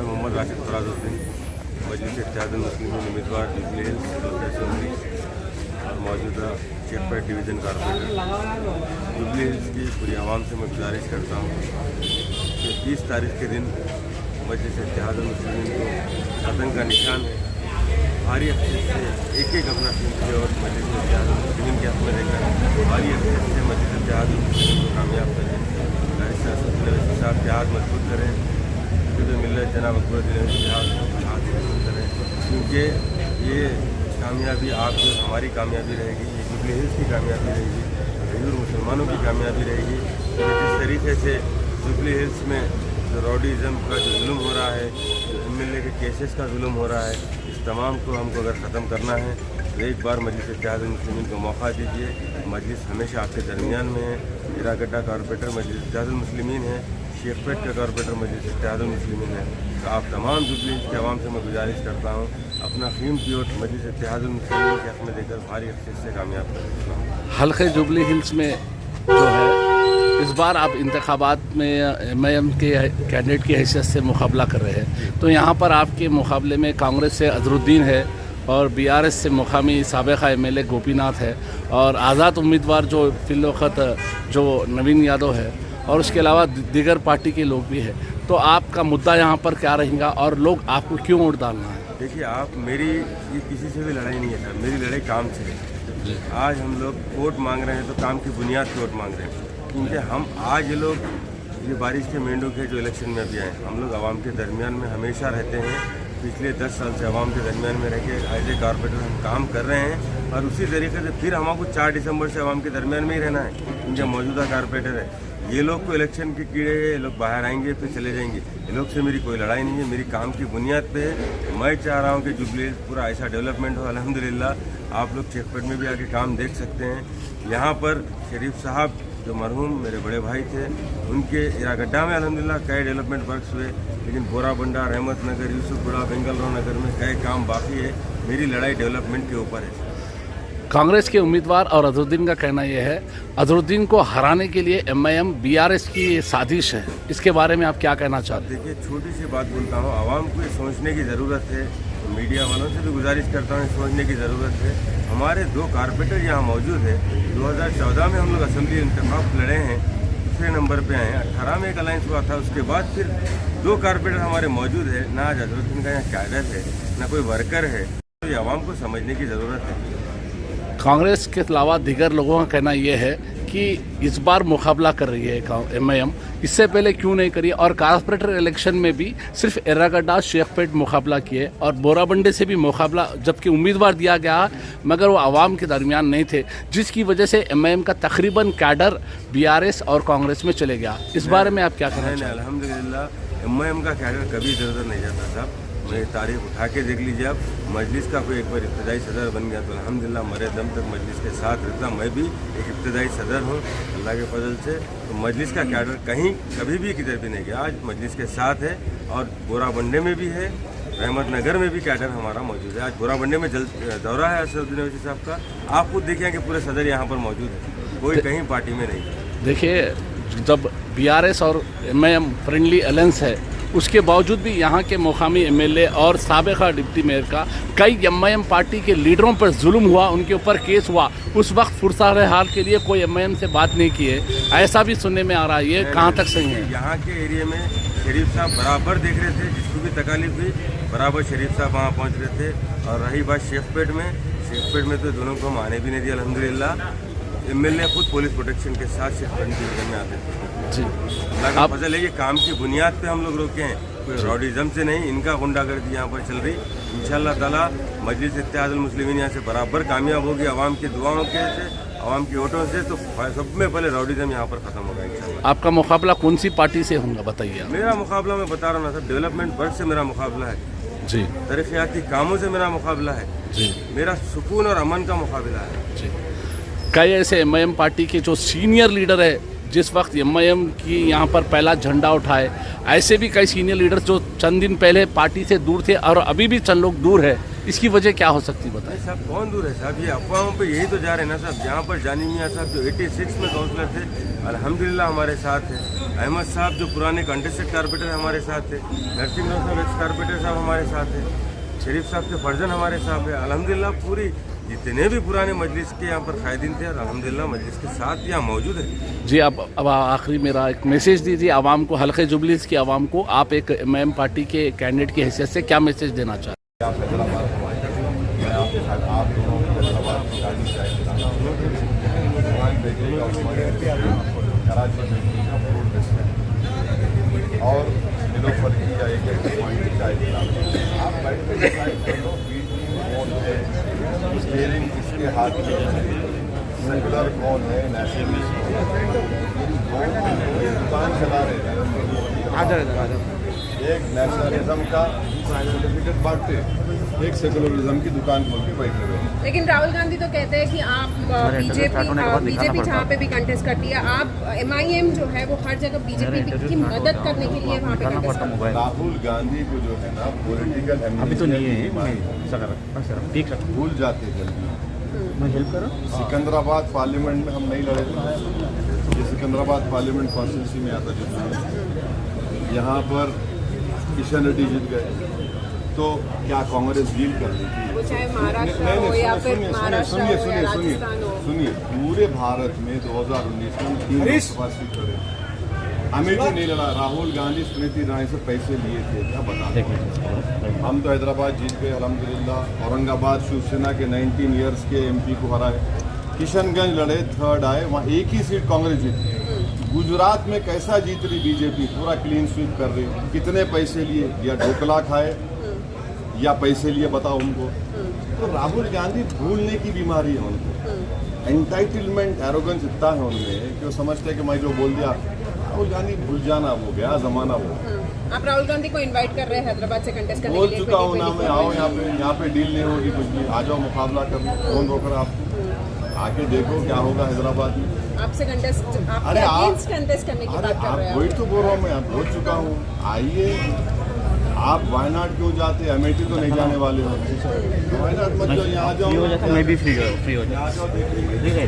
मैं मोहम्मद राशिद फराजुद्दीन, मजलिस इत्तेहादुल मुस्लिमीन उम्मीदवार jubilee hills local assembly और मौजूदा Shaikpet division corporator. Jubilee hills की पूरी आवाम से मैं गुजारिश करता हूँ कि 30 तारीख के दिन मजलिस इत्तेहादुल मुस्लिमीन को वतन का निशान है, भारी अक्सर से एक अपना कीमती और मजलिस इत्तेहादुल मुस्लिमीन के हक़ में देकर भारी अक्सर से मजलिस इत्तेहादुल मुस्लिमीन को कामयाब करें। साहब जहाज मजबूत करें, जो मिलत जनाब अकबरुद्दीन जहाज मजबूत करें, क्योंकि ये कामयाबी आप जो हमारी कामयाबी रहेगी, ये जुबली हिल्स की कामयाबी रहेगी, हिंदू मुसलमानों की कामयाबी रहेगी। जिस तरीके से जुबली हिल्स में जो रॉडीज़म का जो जुल्म हो रहा है, जो एमएलए के केसेस का जुल्म हो रहा है, इस तमाम को हमको अगर ख़त्म करना है तो एक बार मजलिस इत्तेहादुल मुस्लिमीन को मौका दीजिए। मजलिस हमेशा आपके दरमियान में है। इरागड्डा कॉरपोरेटर मजलिस इत्तेहादुल मुस्लिमीन है, शेखपेट का कॉरपोरेटर मजलिस इत्तेहादुल मुस्लिमीन है। तो आप तमाम जुबली हिल्स के आवाम से मैं गुजारिश करता हूँ, अपना कीमती वोट मजलिस इत्तेहादुल मुस्लिमीन के हक़ में देकर भारी अक्सर से कामयाब करें। हल्के जुबली हिल्स में जो है इस बार आप इंतखाबात में एमआईएम के कैंडिडेट की हैसियत से मुकाबला कर रहे हैं, तो यहाँ पर आपके मुकाबले में कांग्रेस से अजरुद्दीन है और बीआरएस से मुकामी साबिक़ा एमएलए गोपीनाथ है और आज़ाद उम्मीदवार जो फिलवक़्त जो नवीन यादव है और उसके अलावा दीगर पार्टी के लोग भी हैं। तो आपका मुद्दा यहाँ पर क्या रहेगा और लोग आपको क्यों वोट डालना है? देखिए, आप मेरी ये किसी से भी लड़ाई नहीं है सर, मेरी लड़ाई काम से है। आज हम लोग वोट मांग रहे हैं तो काम की बुनियाद पर वोट मांग रहे हैं, क्योंकि हम आज ये लोग ये बारिश के मेंढों के जो इलेक्शन में भी आए, हम लोग आवाम के दरमियान में हमेशा रहते हैं। पिछले 10 साल से आवाम के दरमियान में रह के एज ए कॉरपोरेटर हम काम कर रहे हैं और उसी तरीके से फिर हमको 4 दिसंबर से आवाम के दरमियान में ही रहना है, क्योंकि मौजूदा कॉरपोरेटर है। ये लोग को इलेक्शन के कीड़े हैं, ये लोग बाहर आएंगे फिर चले जाएंगे। ये लोग से मेरी कोई लड़ाई नहीं है, मेरी काम की बुनियाद पे है। मैं चाह रहा हूँ कि जुबली हिल्स पूरा ऐसा डेवलपमेंट हो। अल्हम्दुलिल्लाह आप लोग शेखपेट में भी आके काम देख सकते हैं। यहाँ पर शरीफ साहब जो मरहूम मेरे बड़े भाई थे, उनके इरागड्डा में अल्हम्दुलिल्लाह कई डेवलपमेंट वर्क्स हुए, लेकिन बोराबंडा, रहमत नगर, यूसुफपुरा, बेंगलुरु नगर में कई काम बाकी है। मेरी लड़ाई डेवलपमेंट के ऊपर है। कांग्रेस के उम्मीदवार और अजरुद्दीन का कहना यह है अजरुद्दीन को हराने के लिए एमआईएम बीआरएस की साजिश है, इसके बारे में आप क्या कहना चाहते हैं? देखिए, छोटी सी बात बोलता हूँ, आवाम को ये सोचने की ज़रूरत है, मीडिया वालों से भी गुजारिश करता हूँ सोचने की ज़रूरत है। हमारे 2 कॉरपोरेटर यहाँ मौजूद है। 2014 में हम लोग असेंबली इंतखाब लड़े हैं, दूसरे नंबर पे आए हैं। 18 में एक अलायंस हुआ था, उसके बाद फिर 2 कॉरपोरेटर हमारे मौजूद है। ना आज अजरुद्दीन का यहाँ क्यादत है, ना कोई वर्कर है। तो ये आवाम को समझने की ज़रूरत है। कांग्रेस के अलावा दीगर लोगों का कहना यह है कि इस बार मुकाबला कर रही है एमआईएम, इससे पहले क्यों नहीं करी? और कॉर्पोरेटर इलेक्शन में भी सिर्फ एर्रागड्डा, शेखपेट मुकाबला किए और बोराबंडे से भी मुकाबला, जबकि उम्मीदवार दिया गया मगर वो आवाम के दरमियान नहीं थे, जिसकी वजह से एमआईएम का तकरीबन कैडर बीआरएस और कांग्रेस में चले गया। इस बारे में आप क्या कहना चाहते हैं? अल्हम्दुलिल्लाह एमआईएम का कैडर कभी इधर उधर नहीं जाता साहब। मेरी तारीख उठा के देख लीजिए आप। मजलिस का कोई एक बार इब्तदाई सदर बन गया तो अल्हम्दुलिल्लाह मरे दम तक मजलिस के साथ रहता। मैं भी एक इब्तदाई सदर हूँ अल्लाह के फजल से। तो मजलिस का कैडर कहीं कभी भी किधर भी नहीं गया, आज मजलिस के साथ है। और बोराबंडे में भी है, रहमत नगर में भी कैडर हमारा मौजूद है। आज बोराबंडे में दौरा है असदुद्दीन ओवैसी साहब का, आप खुद देखिए कि पूरे सदर यहाँ पर मौजूद है, कोई कहीं पार्टी में नहीं। देखिए, जब बीआरएस और एमआईएम फ्रेंडली अलायंस है, उसके बावजूद भी यहाँ के मुकामी एमएलए और साबिक़ा डिप्टी मेयर का कई एमआईएम पार्टी के लीडरों पर जुल्म हुआ, उनके ऊपर केस हुआ। उस वक्त फुरसत हाल के लिए कोई एमआईएम से बात नहीं की है, ऐसा भी सुनने में आ रहा है। ये कहाँ तक सही है? यहाँ के एरिया में शरीफ साहब बराबर देख रहे थे, जिसको भी तकलीफ हुई बराबर शरीफ साहब वहाँ पहुँच रहे थे। और रही बात शेखपेट में तो दोनों को हम आने भी नहीं दिया अल्हम्दुलिल्लाह। एमएलए खुद पुलिस प्रोटेक्शन के साथ शेखपेट डिवीजन में आते थे। जी, अल्लाह का फजल है, ये काम की बुनियाद पे हम लोग रोके हैं, कोई रॉडिज़म से नहीं। इनका गुंडागर्दी यहाँ पर चल रही। इंशाअल्लाह ताला मजलिस इत्तेहादुल मुस्लिमीन यहाँ से बराबर कामयाब होगी, आवाम की दुआओं के से, आवाम की वोटों से। तो सब में पहले रॉडिज़म यहाँ पर ख़त्म होगा इंशाअल्लाह। आपका मुकाबला कौन सी पार्टी से होगा बताइए? मेरा मुकाबला मैं बता रहा हूँ ना सर, डेवलपमेंट वर्क से मेरा मुकाबला है जी, तरक्याती कामों से मेरा मुकाबला है जी, मेरा सुकून और अमन का मुकाबला है जी। कई ऐसे एमआईएम पार्टी के जो सीनियर लीडर है, जिस वक्त एमआईएम की यहाँ पर पहला झंडा उठाए, ऐसे भी कई सीनियर लीडर जो चंद दिन पहले पार्टी से दूर थे और अभी भी चंद लोग दूर है, इसकी वजह क्या हो सकती है बताएं। साहब कौन दूर है साहब, ये अफवाहों पे यही तो जा रहे हैं ना साहब। यहाँ पर जानी मियाँ साहब जो 86 में काउंसलर थे, अल्हम्दुलिल्लाह हमारे साथ है। अहमद साहब जो पुराने कंटेस्टेड कारपोरेटर हमारे साथ है। नरसिंह राव साहब एक्स कारपोरेटर साहब हमारे साथ है। शरीफ साहब के फर्जन हमारे साथ है। अल्हम्दुलिल्लाह पूरी जितने भी पुराने मजलिस के यहाँ पर कायदीन थे, अल्हम्दुलिल्लाह मजलिस के साथ यहाँ मौजूद है। जी, अब आखिरी मेरा एक मैसेज दीजिए आवाम को, हल्के जुबलीस की आवाम को। आप एक एमआईएम पार्टी के कैंडिडेट की हैसियत से क्या मैसेज देना चाहते हैं? आप हैदराबाद मैं आपके साथ आप दोनों हैदराबाद की गाड़ी और नीलोफर की या एक आप बैठ के डिसाइड कर लो कौन है, स्टीयरिंग किसके हाथ में है, सेकुलर कौन है, नेशनलिस्ट कौन है। दुकान चला रहे हैं, एक नेशनलिज्म का सर्टिफिकेट बांटते, एक सेकुलरिज्म की दुकान खोल के बैठे हुए। लेकिन राहुल गांधी तो कहते हैं कि आप बीजेपी जहाँ पे भी कंटेस्ट करती है, आप एमआईएम जो है वो हर जगह बीजेपी की मदद करने के लिए वहाँ पे कंटेस्ट करती है। राहुल गांधी को जो है ना पॉलिटिकल अभी तो नहीं है, भूल जाते जल्दी। मैं हेल्प करूँ। सिकंदराबाद पार्लियामेंट में हम नहीं लड़े थे, ये सिकंदराबाद पार्लियामेंट कॉन्स्टिट्यूंसी में आता जो यहाँ पर किशन रेड्डी जीत गए, तो क्या कांग्रेस डील कर रही थी? वो चाहे महाराष्ट्र हो या फिर महाराष्ट्र हो या राजस्थान हो। सुनिए, पूरे भारत में 2019 में 3 लोकसभा सीट लड़े, अमेठी नहीं लड़ा। राहुल गांधी स्मृति ईरानी से पैसे लिए थे, क्या बता। हम तो हैदराबाद जीत गए अल्हम्दुलिल्लाह। औरंगाबाद शिवसेना के 19 ईयर्स के एमपी को हराए। किशनगंज लड़े, 3rd आए, वहाँ एक ही सीट कांग्रेस जीती। गुजरात में कैसा जीत रही बीजेपी, पूरा क्लीन स्वीप कर रही। कितने पैसे लिए, या ढोकला खाए या पैसे लिए, बताओ उनको। तो राहुल गांधी भूलने की बीमारी है उनको, एंटाइटलमेंट एरोगेंस इतना है उनमें कि वो समझते हैं कि मैं जो बोल दिया। राहुल गांधी भूल जाना, वो गया जमाना वो। आप राहुल गांधी को इनवाइट कर रहे हैं हैदराबाद से कंटेस्ट करने के बोल लिए? चुका हूँ ना मैं, आओ यहाँ पे डील नहीं होगी कुछ भी, आ जाओ मुकाबला कर लो। कौन रोक रहा आपको? आके देखो क्या होगा हैदराबाद में। आपसे कंटेस्ट कंटेस्ट करने की बात कर रहे हैं? वही तो बोल रहा हूँ मैं, बोल चुका हूँ। आइए, आप वायनाड क्यों जाते, अमेठी तो नहीं जाने वाले हो। वायनाड मत जाओ, यहाँ जाओ। मैं भी फ्री हो जाता, यहाँ जाओ, देख लीजिए।